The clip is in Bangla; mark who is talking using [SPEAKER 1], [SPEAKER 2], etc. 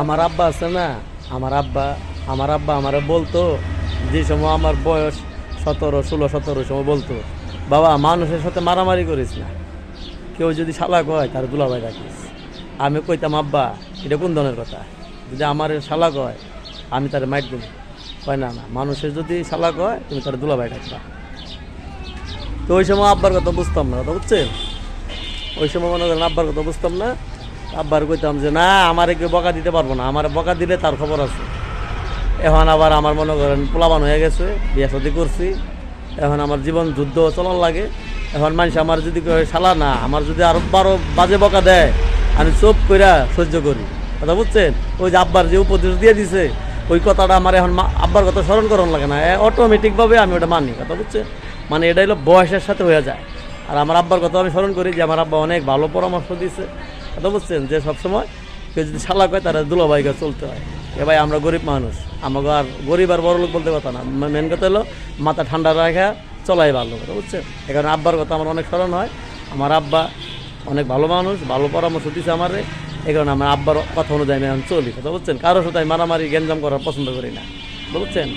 [SPEAKER 1] আমার আব্বা আছে না, আমার আব্বা আমারে বলতো, যে সময় আমার বয়স 17 সময় বলতো, বাবা মানুষের সাথে মারামারি করিস না, কেউ যদি শালা কয় তার দুলাভাই রাখিস। আমি কইতাম আব্বা এটা কোন ধরনের কথা, যদি আমার শালা কয় আমি তার মাইট দেব। কয় না না, মানুষের যদি শালা কয় তুমি তার দুলাভাই রাখবা। তো ওই সময় আব্বার কথা বুঝতাম না, কথা বুঝছেন? ওই সময় মনে করেন আব্বার কথা বুঝতাম না। আব্বার কইতাম যে না, আমার কেউ বকা দিতে পারবো না, আমার বকা দিলে তার খবর আছে। এখন আবার আমার মনে করেন পোলাবান হয়ে গেছে, বিয়ে শাদী করছি, এখন আমার জীবন যুদ্ধ চলন লাগে। এখন মানুষ আমার যদি শালা না, আমার যদি আরো 12 বাজে বকা দেয়, আমি চুপ কইরা সহ্য করি, কথা বুঝছেন? ওই যে আব্বার যে উপদেশ দিয়ে দিছে, ওই কথাটা আমার এখন আব্বার কথা স্মরণ করানো লাগে না, অটোমেটিকভাবে আমি ওটা মানি, কথা বুঝছেন? মানে এটা হলো বয়সের সাথে হয়ে যায়। আর আমার আব্বার কথা আমি স্মরণ করি যে আমার আব্বা অনেক ভালো পরামর্শ দিয়েছে, কথা বুঝছেন? যে সবসময় কেউ যদি শালা কয় তারা দুলাভাইকে চলতে হয়। এ ভাই আমরা গরিব মানুষ, আমাকে আর গরিব আর বড় লোক বলতে কথা না, মেন কথা হলো মাথা ঠান্ডা রাখা চলাই ভালো, কথা বুঝছেন? এখানে আব্বার কথা আমার অনেক স্মরণ হয়। আমার আব্বা অনেক ভালো মানুষ, ভালো পরামর্শ দিয়েছে আমারে, এই কারণে আমার আব্বার কথা অনুযায়ী আমি এখন চলি, কথা বুঝছেন? কারোর সাথে আমি মারামারি গ্যাঞ্জাম করার পছন্দ করি না, বুঝছেন?